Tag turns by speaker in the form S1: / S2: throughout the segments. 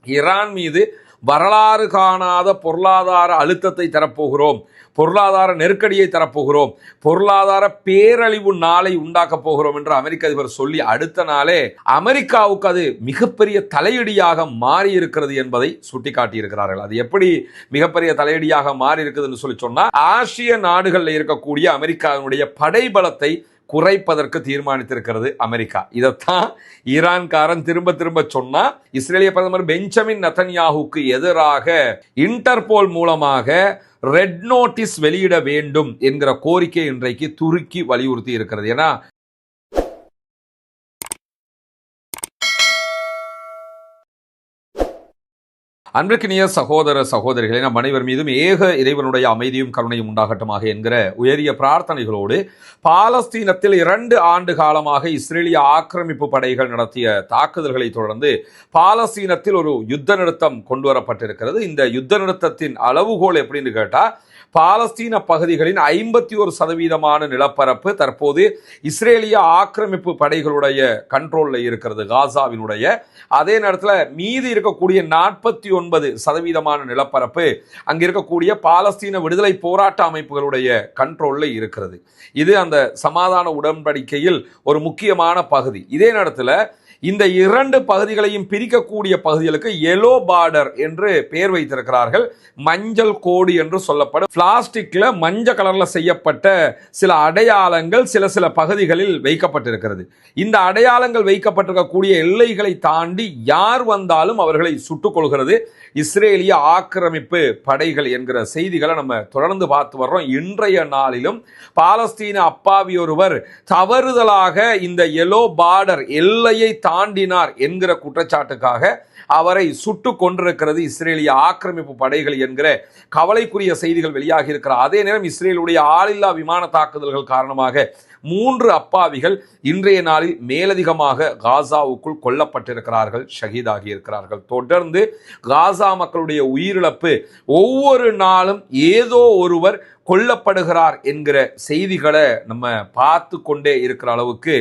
S1: Iran மீது வரலாறு காணாத பொருளாதார அழுத்தத்தை தரப்போகிறோம், பொருளாதார நெருக்கடியை தரப்போகிறோம், பொருளாதார பேரழிவு நாளை உண்டாக்க போகிறோம் என்று அமெரிக்க அதிபர் சொல்லி அடுத்த நாளே அமெரிக்காவுக்கு அது மிகப்பெரிய தலையடியாக மாறி இருக்கிறது என்பதை சுட்டிக்காட்டியிருக்கிறார்கள். அது எப்படி மிகப்பெரிய தலையடியாக மாறி இருக்குதுன்னு சொல்லி சொன்னா, ஆசிய நாடுகளில் இருக்கக்கூடிய அமெரிக்காவினுடைய படைபலத்தை குறைப்பதற்கு தீர்மானித்திருக்கிறது அமெரிக்கா. இதைத்தான் ஈரான்காரன் திரும்ப திரும்ப சொன்னா, இஸ்ரேலிய பிரதமர் பெஞ்சமின் நெதன்யாஹுக்கு எதிராக இன்டர்போல் மூலமாக ரெட் நோட்டீஸ் வெளியிட வேண்டும் என்கிற கோரிக்கை இன்றைக்கு துருக்கி வலியுறுத்தி இருக்கிறது. ஏன்னா அன்பிற்கினிய சகோதர சகோதரிகளை, நம் அனைவர் மீதும் ஏக இறைவனுடைய அமைதியும் கருணையும் உண்டாகட்டுமாக என்கிற உயரிய பிரார்த்தனைகளோடு, பாலஸ்தீனத்தில் 2 ஆண்டு காலமாக இஸ்ரேலிய ஆக்கிரமிப்பு படைகள் நடத்திய தாக்குதல்களை தொடர்ந்து பாலஸ்தீனத்தில் ஒரு யுத்த நிறுத்தம் கொண்டு வரப்பட்டிருக்கிறது. இந்த யுத்த நிறுத்தத்தின் அளவுகோல் எப்படின்னு கேட்டா, பாலஸ்தீன பகுதிகளின் 51% நிலப்பரப்பு தற்போது இஸ்ரேலிய ஆக்கிரமிப்பு படைகளுடைய கண்ட்ரோலில் இருக்கிறது, காசாவினுடைய. அதே நேரத்தில் மீதி இருக்கக்கூடிய 49% நிலப்பரப்பு அங்கே இருக்கக்கூடிய பாலஸ்தீன விடுதலை போராட்ட அமைப்புகளுடைய கண்ட்ரோலில் இருக்கிறது. இது அந்த சமாதான உடன்படிக்கையில் ஒரு முக்கியமான பகுதி. இதே நேரத்தில் இந்த 2 பகுதிகளையும் பிரிக்கக்கூடிய பகுதிகளுக்கு எல்லோ பார்டர் என்று பெயர் வைத்திருக்கிறார்கள். மஞ்சள் கோடு என்று சொல்லப்படும் பிளாஸ்டிக்ல மஞ்சள் கலர்ல செய்யப்பட்ட சில அடையாளங்கள் சில பகுதிகளில் வைக்கப்பட்டிருக்கிறது. இந்த அடையாளங்கள் வைக்கப்பட்டிருக்கக்கூடிய எல்லைகளை தாண்டி யார் வந்தாலும் அவர்களை சுட்டுக் கொள்கிறது இஸ்ரேலிய ஆக்கிரமிப்பு படைகள் என்கிற செய்திகளை நம்ம தொடர்ந்து பார்த்து வர்றோம். இன்றைய நாளிலும் பாலஸ்தீன அப்பாவி ஒருவர் தவறுதலாக இந்த எல்லோ பார்டர் எல்லையை தாண்டினார் என்கிற குற்றச்சாட்டுக்காக அவரை சுட்டு கொண்டிருக்கிறது இஸ்ரேலிய ஆக்கிரமிப்பு படைகள் என்கிற கவலைக்குரிய செய்திகள் வெளியாகி இருக்கிற அதே நேரம் இஸ்ரேலுடைய ஆளில்லா விமான தாக்குதல்கள் காரணமாக 3 அப்பாவிகள் இன்றைய நாளில் மேலதிகமாக காசாவுக்குள் கொல்லப்பட்டிருக்கிறார்கள், ஷஹீதாகி இருக்கிறார்கள். தொடர்ந்து காசா மக்களுடைய உயிரிழப்பு, ஒவ்வொரு நாளும் ஏதோ ஒருவர் கொல்லப்படுகிறார் என்கிற செய்திகளை நம்ம பார்த்து கொண்டே இருக்கிற அளவுக்கு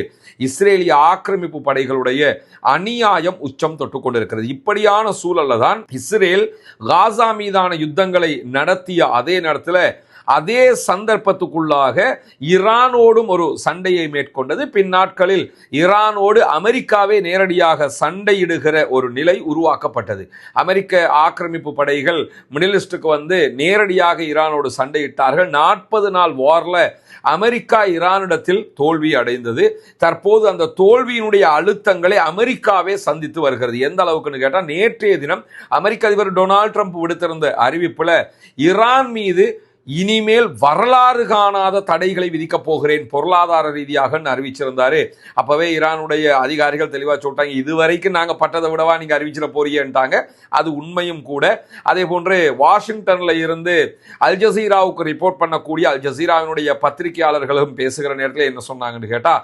S1: இஸ்ரேலிய ஆக்கிரமிப்பு படைகளுடைய அநியாயம் உச்சம் தொட்டு கொண்டிருக்கிறது. இப்படியான சூழல்ல தான் இஸ்ரேல் காசா மீதான யுத்தங்களை நடத்திய அதே நேரத்தில் அதே சந்தர்ப்பத்துக்குள்ளாக ஈரானோடும் ஒரு சண்டையை மேற்கொண்டது. பின் நாட்களில் ஈரானோடு அமெரிக்காவே நேரடியாக சண்டையிடுகிற ஒரு நிலை உருவாக்கப்பட்டது. அமெரிக்க ஆக்கிரமிப்பு படைகள் மிடில் ஈஸ்டுக்கு நேரடியாக ஈரானோடு சண்டையிட்டார்கள். 40 நாள் வார்ல அமெரிக்கா ஈரானிடத்தில் தோல்வி அடைந்தது. தற்போது அந்த தோல்வியினுடைய அழுத்தங்களை அமெரிக்காவே சந்தித்து வருகிறது. எந்த அளவுக்குன்னு கேட்டால், நேற்றைய தினம் அமெரிக்க அதிபர் டொனால்ட் ட்ரம்ப் விடுத்திருந்த அறிவிப்புல ஈரான் மீது இனிமேல் வரலாறு காணாத தடைகளை விதிக்க போகிறேன் பொருளாதார ரீதியாக அறிவிச்சிருந்தாரு. அப்பவே ஈரானுடைய அதிகாரிகள் தெளிவா சொல்லிட்டாங்க, இதுவரைக்கும் நாங்க பட்டதை விடவா நீங்க அறிவிச்சிட போறீங்கன்ட்டாங்க. அது உண்மையும் கூட. அதே போன்று வாஷிங்டன்ல இருந்து அல் ஜசீராவுக்கு ரிப்போர்ட் பண்ணக்கூடிய அல் ஜசீராவினுடைய பத்திரிகையாளர்களும் பேசுகிற நேரத்தில் என்ன சொன்னாங்கன்னு கேட்டா,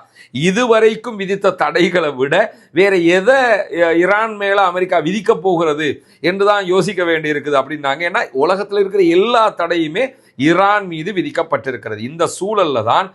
S1: இதுவரைக்கும் விதித்த தடைகளை விட வேற எதை ஈரான் மேல அமெரிக்கா விதிக்க போகிறது என்றுதான் யோசிக்க வேண்டி இருக்குது அப்படின்னாங்க. ஏன்னா உலகத்தில் இருக்கிற எல்லா தடையுமே ஈரான் மீது விதிக்கப்பட்டிருக்கிறது. இந்த சூழல்ல தான்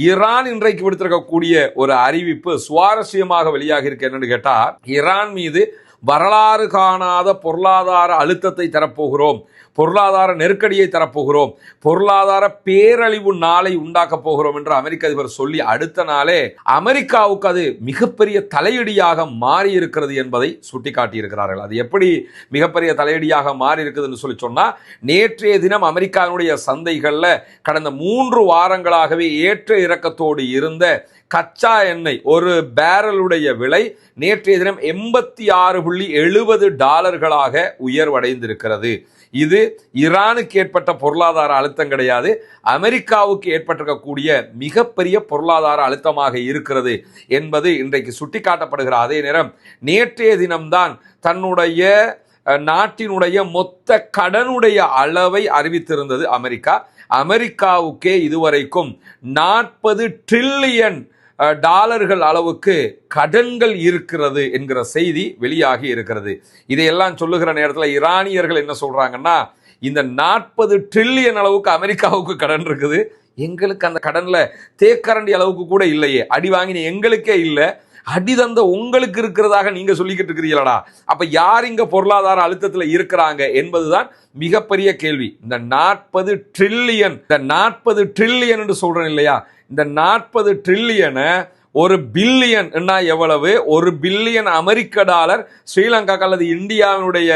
S1: ஈரான் இன்றைக்கு விடுத்திருக்கக்கூடிய ஒரு அறிவிப்பு சுவாரஸ்யமாக வெளியாக இருக்கு. என்னன்னு கேட்டா, ஈரான் மீது வரலாறு காணாத பொருளாதார அழுத்தத்தை தரப்போகிறோம், பொருளாதார நெருக்கடியை தரப்போகிறோம், பொருளாதார பேரழிவு நாளை உண்டாக்க போகிறோம் என்று அமெரிக்க அதிபர் சொல்லி அடுத்த நாளே அமெரிக்காவுக்கு அது மிகப்பெரிய தலையடியாக மாறி இருக்கிறது என்பதை சுட்டிக்காட்டி இருக்கிறார்கள். அது எப்படி மிகப்பெரிய தலையடியாக மாறி இருக்குதுன்னு சொல்லி சொன்னா, நேற்றைய தினம் அமெரிக்காவுடைய சந்தைகள்ல கடந்த 3 வாரங்களாகவே ஏற்ற இறக்கத்தோடு இருந்த கச்சா எண்ணெய் ஒரு பேரலுடைய விலை நேற்றைய தினம் $86.70 உயர்வடைந்திருக்கிறது. இது ஈரானுக்கு ஏற்பட்ட பொருளாதார அழுத்தம் கிடையாது, அமெரிக்காவுக்கு ஏற்பட்டிருக்கக்கூடிய மிகப்பெரிய பொருளாதார அழுத்தமாக இருக்கிறது என்பது இன்றைக்கு சுட்டிக்காட்டப்படுகிற அதே நேரம், நேற்றைய தினம்தான் தன்னுடைய நாட்டினுடைய மொத்த கடனுடைய அளவை அறிவித்திருந்தது அமெரிக்கா. அமெரிக்காவுக்கே இதுவரைக்கும் $40 டிரில்லியன் அளவுக்கு கடன்கள் இருக்கிறது என்கிற செய்தி வெளியாகி இருக்கிறது. இதையெல்லாம் சொல்லுகிற நேரத்தில் ஈரானியர்கள் என்ன சொல்றாங்கன்னா, இந்த 40 டிரில்லியன் அளவுக்கு அமெரிக்காவுக்கு கடன் இருக்குது, எங்களுக்கு அந்த கடன்ல தேக்கரண்டி அளவுக்கு கூட இல்லையே, அடி வாங்கின எங்களுக்கே இல்லை, அடிதந்த உங்களுக்கு இருக்கிறதாக நீங்க சொல்லிக்கிட்டு இருக்கிறீங்களா? அப்ப யார் இங்க பொருளாதார அழுத்தத்தில் இருக்கிறாங்க என்பதுதான் மிகப்பெரிய கேள்வி. இந்த 40 ட்ரில்லியன் என்று சொல்றேன் இல்லையா, இந்த 40 ட்ரில்லியனை ஒரு பில்லியன் எவ்வளவு? 1 பில்லியன் அமெரிக்க டாலர் ஸ்ரீலங்கா அல்லது இந்தியாவினுடைய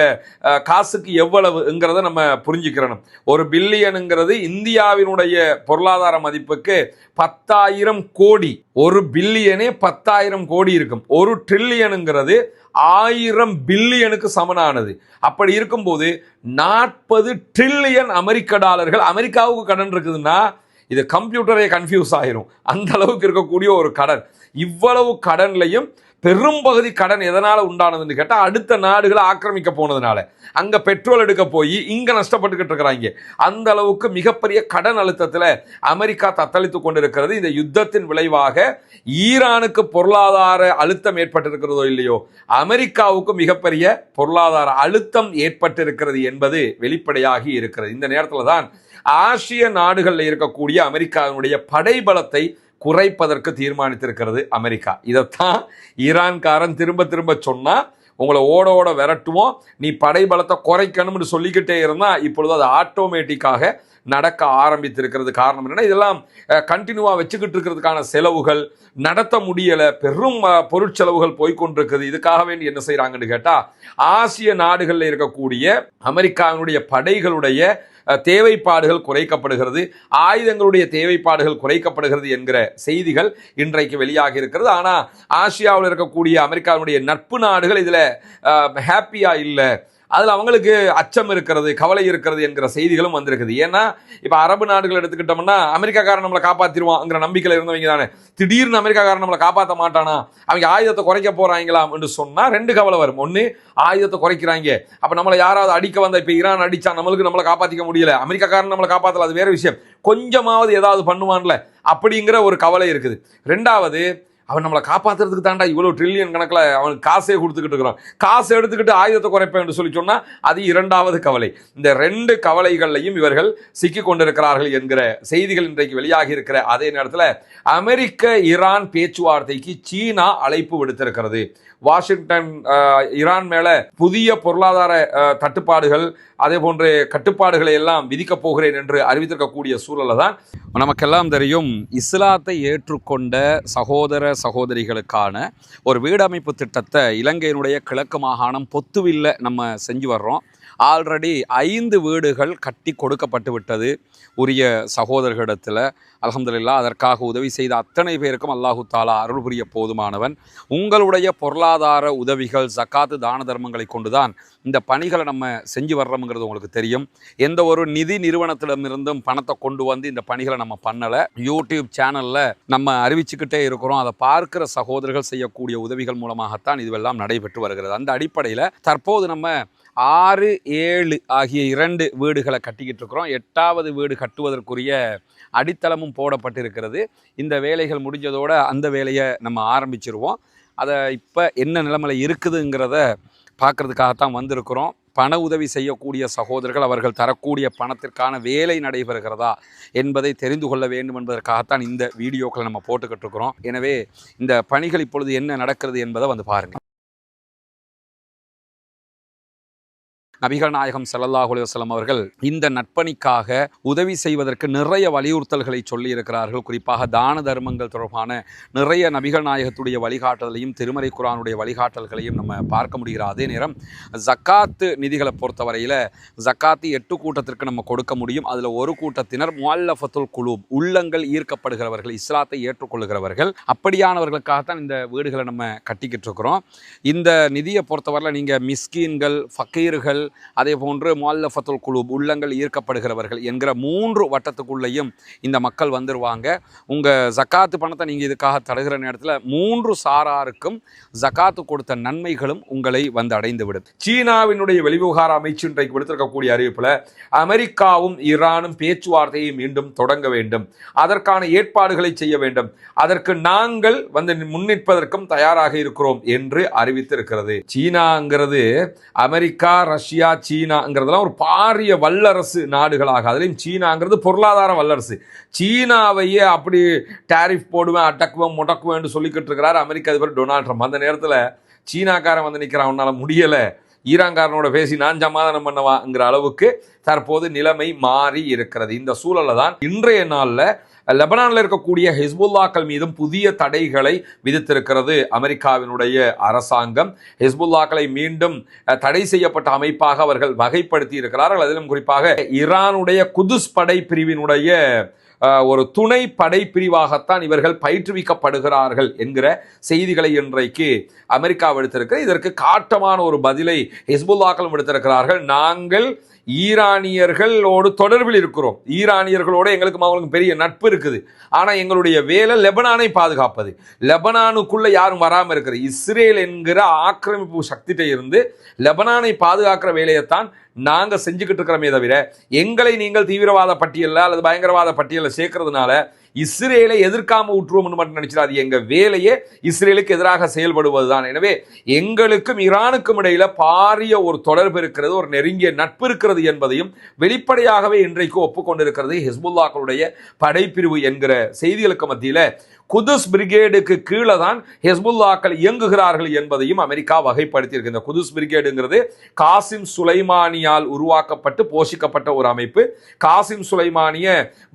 S1: காசுக்கு எவ்வளவுங்கிறத நம்ம புரிஞ்சுக்கிறோம். 1 பில்லியனுங்கிறது இந்தியாவினுடைய பொருளாதார மதிப்புக்கு 10,000 கோடி. 1 பில்லியனே 10,000 கோடி இருக்கும். 1 ட்ரில்லியனுங்கிறது 1000 பில்லியனுக்கு சமனானது. அப்படி இருக்கும்போது 40 ட்ரில்லியன் அமெரிக்க டாலர்கள் அமெரிக்காவுக்கு கடன் இருக்குதுன்னா இது கம்ப்யூட்டரே கன்ஃபியூஸ் ஆயிரும். அந்த அளவுக்கு இருக்கக்கூடிய ஒரு கடன். இவ்வளவு கடன்லையும் பெரும்பகுதி கடன் எதனால உண்டானதுன்னு கேட்டா, அடுத்த நாடுகளை ஆக்கிரமிக்க போனதுனால. அங்க பெட்ரோல் எடுக்க போய் இங்க நஷ்டப்பட்டுக்கிட்டு இருக்கிறாங்க. அந்த அளவுக்கு மிகப்பெரிய கடன் அழுத்தத்துல அமெரிக்கா தத்தளித்துக் கொண்டிருக்கிறது. இந்த யுத்தத்தின் விளைவாக ஈரானுக்கு பொருளாதார அழுத்தம் ஏற்பட்டிருக்கிறதோ இல்லையோ, அமெரிக்காவுக்கு மிகப்பெரிய பொருளாதார அழுத்தம் ஏற்பட்டிருக்கிறது என்பது வெளிப்படையாகி இருக்கிறது. இந்த நேரத்தில் தான் ஆசிய நாடுகளில் இருக்கக்கூடிய அமெரிக்காவினுடைய படைபலத்தை குறைப்பதற்கு தீர்மானித்திருக்கிறது அமெரிக்கா. இதைத்தான் ஈரான்காரன் திரும்ப திரும்ப சொன்னா, உங்களை ஓட விரட்டுவோம், நீ படைபலத்தை குறைக்கணும்னு சொல்லிக்கிட்டே இருந்தா இப்பொழுது அது ஆட்டோமேட்டிக்காக நடக்க ஆரம்பித்திருக்கிறது. காரணம் என்னன்னா, இதெல்லாம் கண்டினியூவா வச்சுக்கிட்டு இருக்கிறதுக்கான செலவுகள் நடத்த முடியல, பெரும் பொருட்செலவுகள் போய்கொண்டிருக்குது. இதுக்காக வேண்டி என்ன செய்யறாங்கன்னு கேட்டா, ஆசிய நாடுகளில் இருக்கக்கூடிய அமெரிக்காவினுடைய படைகளுடைய தேவைப்பாடுகள் குறைக்கப்படுகிறது, ஆயுதங்களுடைய தேவைப்பாடுகள் குறைக்கப்படுகிறது என்கிற செய்திகள் இன்றைக்கு வெளியாகி இருக்கிறது. ஆனால் ஆசியாவில் இருக்கக்கூடிய அமெரிக்காவினுடைய நட்பு நாடுகள் இதில் ஹாப்பியா இல்லை, அதில் அவங்களுக்கு அச்சம் இருக்கிறது, கவலை இருக்கிறது என்கிற செய்திகளும் வந்திருக்குது. ஏன்னா இப்போ அரபு நாடுகள் எடுத்துக்கிட்டோம்னா, அமெரிக்காக்காரன் நம்மளை காப்பாற்றிடுவாங்கிற நம்பிக்கையில் இருந்தவங்க தானே. திடீர்னு அமெரிக்காக்காரன் நம்மளை காப்பாற்ற மாட்டானா, அவங்க ஆயுதத்தை குறைக்க போறாங்களாம் என்று சொன்னால் 2 கவலை வரும். ஒன்று, ஆயுதத்தை குறைக்கிறாங்க, அப்போ நம்மளை யாராவது அடிக்க வந்தால், இப்போ ஈரான் அடிச்சா நம்மளை காப்பாற்றிக்க முடியல, அமெரிக்காக்காரன் நம்மளை காப்பாற்றல, அது வேற விஷயம், கொஞ்சமாவது ஏதாவது பண்ணுவான்ல அப்படிங்கிற ஒரு கவலை இருக்குது. 2வது, அவன் நம்மளை காப்பாற்றுறதுக்கு தாண்டா இவ்வளோ ட்ரில்லியன் கணக்கில் அவனுக்கு காசே கொடுத்துக்கிட்டு இருக்கிறான், காசை எடுத்துக்கிட்டு ஆயுதத்தை குறைப்பேன் என்று சொல்லி சொன்னால் அது 2வது கவலை. இந்த 2 கவலைகளையும் இவர்கள் சிக்கி கொண்டிருக்கிறார்கள் என்கிற செய்திகள் இன்றைக்கு வெளியாகி இருக்கிற அதே நேரத்தில், அமெரிக்க ஈரான் பேச்சுவார்த்தைக்கு சீனா அழைப்பு விடுத்திருக்கிறது. வாஷிங்டன் ஈரான் மேல புதிய பொருளாதார தட்டுப்பாடுகள், அதே போன்ற கட்டுப்பாடுகளை எல்லாம் விதிக்கப் போகிறேன் என்று அறிவித்திருக்கக்கூடிய சூழலை தான் நமக்கெல்லாம் தெரியும். இஸ்லாத்தை ஏற்றுக்கொண்ட சகோதர சகோதரிகளுக்கான ஒரு வீடமைப்பு திட்டத்தை இலங்கையினுடைய கிழக்கு மாகாணம் பொத்துவில்ல நம்ம செஞ்சு வர்றோம். ஆல்ரெடி 5 வீடுகள் கட்டி கொடுக்கப்பட்டு விட்டது உரிய சகோதரர்களிடத்தில். அல்ஹம்துலில்லாஹ், அதற்காக உதவி செய்த அத்தனை பேருக்கும் அல்லாஹு தாலா அருள் புரிய போதுமானவன். உங்களுடைய பொருளாதார உதவிகள், ஜக்காத்து, தான தர்மங்களை கொண்டுதான் இந்த பணிகளை நம்ம செஞ்சு வர்றோம்ங்கிறது உங்களுக்கு தெரியும். எந்த ஒரு நிதி நிறுவனத்திடமிருந்தும் பணத்தை கொண்டு வந்து இந்த பணிகளை நம்ம பண்ணலை. யூடியூப் சேனலில் நம்ம அறிவிச்சுக்கிட்டே இருக்கிறோம். அதை பார்க்கிற சகோதரர்கள் செய்யக்கூடிய உதவிகள் மூலமாகத்தான் இதுவெல்லாம் நடைபெற்று வருகிறது. அந்த அடிப்படையில் தற்போது நம்ம 6, 7 ஆகிய 2 வீடுகளை கட்டிக்கிட்டு இருக்கிறோம். 8வது வீடு கட்டுவதற்குரிய அடித்தளமும் போடப்பட்டிருக்கிறது. இந்த வேலைகள் முடிஞ்சதோடு அந்த வேலையை நம்ம ஆரம்பிச்சிருவோம். அதை இப்போ என்ன நிலைமையில் இருக்குதுங்கிறத பார்க்குறதுக்காகத்தான் வந்திருக்கிறோம். பண உதவி செய்யக்கூடிய சகோதரர்கள் அவர்கள் தரக்கூடிய பணத்திற்கான வேலை நடைபெறுகிறதா என்பதை தெரிந்து கொள்ள வேண்டும் என்பதற்காகத்தான் இந்த வீடியோக்களை நம்ம போட்டுக்கிட்டு இருக்கிறோம். எனவே இந்த பணிகள் இப்பொழுது என்ன நடக்கிறது என்பதை வந்து பாருங்கள். நபிகள் நாயகம் ஸல்லல்லாஹு அலைஹி வஸல்லம் அவர்கள் இந்த நட்பணிக்காக உதவி செய்வதற்கு நிறைய வலியுறுத்தல்களை சொல்லி இருக்கிறார்கள். குறிப்பாக தான தர்மங்கள் தொடர்பான நிறைய நபிகள் நாயகத்துடைய வழிகாட்டலையும் திருமறை குர்ஆனுடைய வழிகாட்டல்களையும் நம்ம பார்க்க முடிகிறது. அதே நேரம் ஜக்காத்து நிதிகளை பொறுத்தவரையில் ஜக்காத்து 8 கூட்டத்திற்கு நம்ம கொடுக்க முடியும். அதில் ஒரு கூட்டத்தினர் முஅல்லஃபத்துல் குலூப், உள்ளங்கள் ஈர்க்கப்படுகிறவர்கள், இஸ்லாத்தை ஏற்றுக்கொள்ளுகிறவர்கள். அப்படியானவர்களுக்காகத்தான் இந்த வீடுகளை நம்ம கட்டிக்கிட்டு இருக்கிறோம். இந்த நிதியை பொறுத்தவரையில் நீங்கள் மிஸ்கீன்கள், ஃபக்கீர்கள், அதே போன்று முஅல்லஃபத்துல் குலூப், உள்ளங்கள் ஈர்க்கப்படுகிறவர்கள் என்கிற 3 வட்டத்துக்குள்ளேயும் இந்த மக்கள் வந்துருவாங்க. உங்கள் ஜக்காத்து பணத்தை நீங்கள் இதுக்காக தருகிற நேரத்தில் 3 சாராருக்கும் ஜக்காத்து கொடுத்த நன்மைகளும் உங்களை வந்து அடைந்து விடும். சீனாவினுடைய வெளிவிவகார அமைச்சு இன்றைக்கு விடுத்திருக்கக்கூடிய அறிவிப்பில், அமெரிக்காவும் ஈரானும் பேச்சுவார்த்தையை மீண்டும் தொடங்க வேண்டும், அதற்கான ஏற்பாடுகளை செய்ய வேண்டும், அதற்கு நாங்கள் வந்து முன்னிற்பதற்கும் தயாராக இருக்கிறோம் என்று அறிவித்திருக்கிறது. சீனாங்கிறது அமெரிக்கா, ரஷ்யா, ரஷ்யா, சீனாங்கிறதெல்லாம் ஒரு பாரிய வல்லரசு நாடுகளாக, அதுலேயும் சீனாங்கிறது பொருளாதார வல்லரசு. சீனாவையே அப்படி டாரிஃப் போடுவேன், அடக்குவேன், முடக்குவேன் சொல்லிக்கிட்டு இருக்கிறார் அமெரிக்க அதிபர் டொனால்ட் ட்ரம்ப். அந்த நேரத்தில் சீனாக்காரன் வந்து நிற்கிறான், அவனால முடியலை, ஈரான்காரனோட பேசி நான் சமாதானம் பண்ணவாங்கிற அளவுக்கு தற்போது நிலைமை மாறி இருக்கிறது. இந்த சூழல்ல தான் இன்றைய நாளில் லெபனானில் இருக்கக்கூடிய ஹிஸ்புல்லாக்கள் மீதும் புதிய தடைகளை விதித்திருக்கிறது அமெரிக்காவினுடைய அரசாங்கம். ஹிஸ்புல்லாக்களை மீண்டும் தடை செய்யப்பட்ட அமைப்பாக அவர்கள் வகைப்படுத்தி இருக்கிறார்கள். அதிலும் குறிப்பாக ஈரானுடைய குதுஸ் படை பிரிவினுடைய ஒரு துணை படை பிரிவாகத்தான் இவர்கள் பயிற்றுவிக்கப்படுகிறார்கள் என்கிற செய்திகளை இன்றைக்கு அமெரிக்கா விடுத்திருக்கிறது. இதற்கு காட்டமான ஒரு பதிலை ஹிஸ்புல்லாக்களும் விடுத்திருக்கிறார்கள். நாங்கள் ஈரானியர்களோடு தொடர்பில் இருக்கிறோம், ஈரானியர்களோடு எங்களுக்கு அவங்களுக்கு பெரிய நட்பு இருக்குது, ஆனால் எங்களுடைய வேலை லெபனானை பாதுகாப்பது, லெபனானுக்குள்ள யாரும் வராமல் இருக்கிறது. இஸ்ரேல் என்கிற ஆக்கிரமிப்பு சக்திகிட்ட இருந்து லெபனானை பாதுகாக்கிற வேலையைத்தான் நாங்கள் செஞ்சுக்கிட்டு இருக்கிறோமே தவிர எங்களை நீங்கள் தீவிரவாத பட்டியலில் அல்லது பயங்கரவாத பட்டியலில் சேர்க்கறதுனால இஸ்ரேலை எதிர்க்காம விட்டுருவோம்னு மட்டும் நினைச்சிடாது. எங்க வேலையே இஸ்ரேலுக்கு எதிராக செயல்படுவதுதான். எனவே எங்களுக்கும் ஈரானுக்கும் இடையில பாரிய ஒரு தொடர்பு இருக்கிறது, ஒரு நெருங்கிய நட்பு இருக்கிறது என்பதையும் வெளிப்படையாகவே இன்றைக்கு ஒப்புக்கொண்டிருக்கிறது ஹிஸ்புல்லாக்களுடைய படைப்பிரிவு என்கிற செய்திகளுக்கு மத்தியில குதுஸ் பிரிகேடுக்கு கீழே தான் ஹிஸ்புல்லாக்கள் இயங்குகிறார்கள் என்பதையும் அமெரிக்கா வகைப்படுத்தியிருக்கு. இந்த குதுஸ் பிரிகேடுங்கிறது காசிம் சுலைமானியால் உருவாக்கப்பட்டு போஷிக்கப்பட்ட ஒரு அமைப்பு. காசிம் சுலைமானிய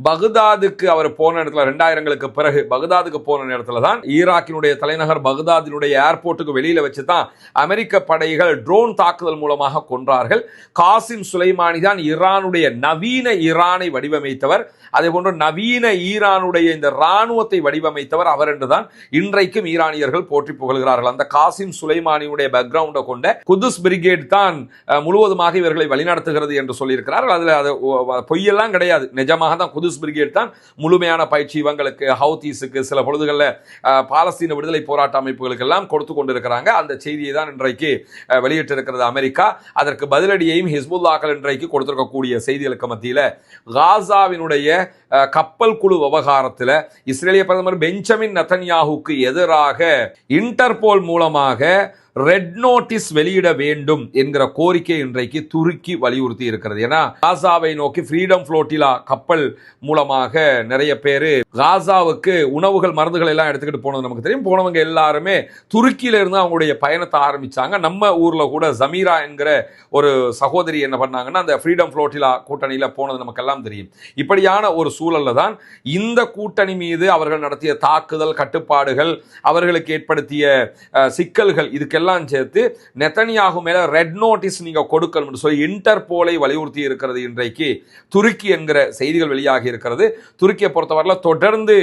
S1: பகுதாதுக்கு அவர் போன இடத்துல 2000ங்களுக்கு பிறகு பகுதாதுக்கு போன இடத்துல தான் ஈராக்கினுடைய தலைநகர் பகுதாதினுடைய ஏர்போர்ட்டுக்கு வெளியில வச்சு தான் அமெரிக்க படைகள் ட்ரோன் தாக்குதல் மூலமாக கொன்றார்கள். காசிம் சுலைமானி தான் ஈரானுடைய நவீன ஈரானை வடிவமைத்தவர். அதே போன்று நவீன ஈரானுடைய இந்த இராணுவத்தை வடிவமைத்தவர் அவர் என்றுதான் இன்றைக்கும் ஈரானியர்கள் போற்றி புகழ்கிறார்கள். அந்த காசிம் சுலைமானியுடைய பேக்ரவுண்டை கொண்ட குதுஸ் பிரிகேட் தான் முழுவதுமாக இவர்களை வழிநடத்துகிறது என்று சொல்லியிருக்கிறார்கள். அதில் அது பொய்யெல்லாம் கிடையாது, நிஜமாக தான் குதுஸ் பிரிகேட் தான் முழுமையான பயிற்சி இவங்களுக்கு, ஹவுதீஸுக்கு, சில பொழுதுகளில் பாலஸ்தீன விடுதலை போராட்ட அமைப்புகளுக்கு எல்லாம் கொடுத்து கொண்டிருக்கிறாங்க. அந்த செய்தியை தான் இன்றைக்கு வெளியிட்டிருக்கிறது அமெரிக்கா. அதற்கு பதிலடியையும் ஹிஸ்புல்லாக்கள் இன்றைக்கு கொடுத்திருக்கக்கூடிய செய்திகளுக்கு மத்தியில் காசாவினுடைய கப்பல் குழு விவகாரத்தில் இஸ்ரேலிய பிரதமர் பெஞ்சமின் நெதன்யாஹுக்கு எதிராக இன்டர்போல் மூலமாக ரெட் நோட்டீஸ் வெளியிட வேண்டும் என்கிற கோரிக்கை இன்றைக்கு துருக்கி வலியுறுத்தி இருக்கிறது. ஏன்னா காசாவை நோக்கி ஃப்ரீடம் ஃப்ளோட்டிலா கப்பல் மூலமாக நிறைய பேர் காசாவுக்கு உணவுகள், மருந்துகள் எல்லாம் எடுத்துக்கிட்டு போனது நமக்கு தெரியும். போனவங்க எல்லாருமே துருக்கியில இருந்து அவங்களுடைய பயணத்தை ஆரம்பிச்சாங்க. நம்ம ஊர்ல கூட ஜமீரா என்கிற ஒரு சகோதரி என்ன பண்ணாங்கன்னா அந்த ஃப்ரீடம் ஃப்ளோட்டிலா கூட்டணியில போனது நமக்கெல்லாம் தெரியும். இப்படியான ஒரு சூழல்ல தான் இந்த கூட்டணி மீது அவர்கள் நடத்திய தாக்குதல், கட்டுப்பாடுகள், அவர்களுக்கு ஏற்படுத்திய சிக்கல்கள், இதுக்கு எல்லாம் சேர்த்து நெதன்யாஹு மேல ரெட் நோட்டீஸ் நீங்க கொடுக்கணும் சொல்லி இன்டர்போலை வலியுறுத்தி இருக்கிறது இன்றைக்கு துருக்கி என்கிற செய்திகள் வெளியாகி இருக்கிறது. துருக்கியை பொறுத்தவரை தொடர்ந்து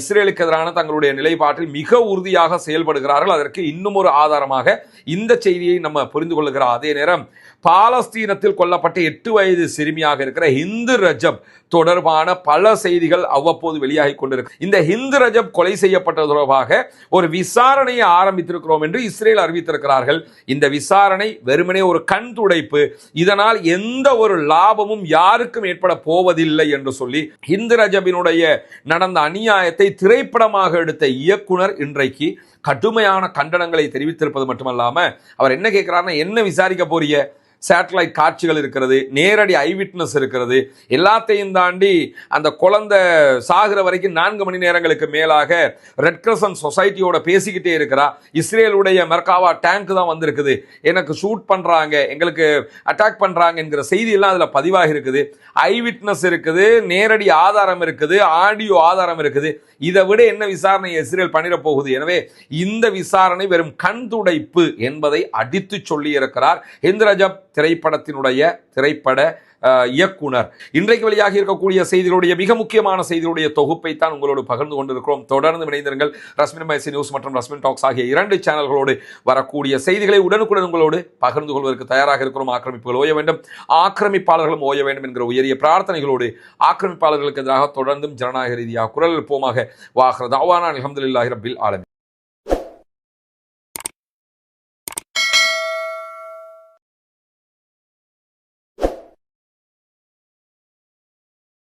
S1: இஸ்ரேலுக்கு எதிரான தங்களுடைய நிலைப்பாட்டில் மிக உறுதியாக செயல்படுகிறார்கள். அதற்கு இன்னும் ஒரு ஆதாரமாக இந்த செய்தியை நம்ம புரிந்து கொள்கிறோம். அதே நேரம் பாலஸ்தீனத்தில் கொல்லப்பட்ட 8 வயது சிறுமியாக இருக்கிற ஹிந்து ரஜப் தொடர்பான பல செய்திகள் அவ்வப்போது வெளியாகி கொண்டிருக்கு. இந்த ஹிந்து ரஜப் கொலை செய்யப்பட்டது தொடர்பாக ஒரு விசாரணையை ஆரம்பித்திருக்கிறோம் என்று இஸ்ரேல் அறிவித்திருக்கிறார்கள். இந்த விசாரணை வெறுமனே ஒரு கண் துடைப்பு, இதனால் எந்த ஒரு லாபமும் யாருக்கும் ஏற்பட போவதில்லை என்று சொல்லி ஹிந்து ரஜபினுடைய நடந்த அநியாயத்தை திரைப்படமாக எடுத்த இயக்குனர் இன்றைக்கு கடுமையான கண்டனங்களை தெரிவித்திருப்பது மட்டுமல்லாம அவர் என்ன கேட்கிறாருன்னா, என்ன விசாரிக்க போறீங்க, சேட்டலைட் காட்சிகள் இருக்கிறது, நேரடி ஐவிட்னஸ் இருக்கிறது, எல்லாத்தையும் தாண்டி அந்த குழந்தை சாகிற வரைக்கும் 4 மணி நேரங்களுக்கு மேலாக ரெட் கிரசன்ட் சொசைட்டியோட பேசிக்கிட்டே இருக்கிறா. இஸ்ரேலுடைய மெர்காவா டேங்க் தான் வந்திருக்குது, எனக்கு ஷூட் பண்றாங்க, எங்களுக்கு அட்டாக் பண்றாங்க என்கிற செய்தி எல்லாம் அதுல பதிவாக இருக்குது. ஐவிட்னஸ் இருக்குது, நேரடி ஆதாரம் இருக்குது, ஆடியோ ஆதாரம் இருக்குது. இதை விட என்ன விசாரணை இஸ்ரேல் பண்ணிட போகுது? எனவே இந்த விசாரணை வெறும் கண் துடைப்பு என்பதை அடித்து சொல்லி இருக்கிறார் ஹிந்து ரஜப் திரைப்படத்தினுடைய திரைப்பட இயக்குனர். இன்றைக்கு வெளியாக இருக்கக்கூடிய செய்திகளுடைய மிக முக்கியமான செய்திகளுடைய தொகுப்பை தான் உங்களோடு பகிர்ந்து கொண்டிருக்கிறோம். தொடர்ந்து இணைந்திருங்கள். ரஸ்மின் மைசி நியூஸ் மற்றும் ரஸ்மின் டாக்ஸ் ஆகிய 2 சேனல்களோடு வரக்கூடிய செய்திகளை உடனுக்குடன் உங்களோடு பகிர்ந்து கொள்வதற்கு தயாராக இருக்கிறோம். ஆக்கிரமிப்புகள் ஓய வேண்டும், ஆக்கிரமிப்பாளர்களும் ஓய வேண்டும் என்கிற உயரிய பிரார்த்தனைகளோடு ஆக்கிரமிப்பாளர்களுக்கு எதிராக தொடர்ந்தும் ஜனநாயக ரீதியாக குரல் எழுப்போமாக. வாஹ்ர தாவானா அல்ஹம்துலில்லாஹி ரப்பில் ஆலமீன்.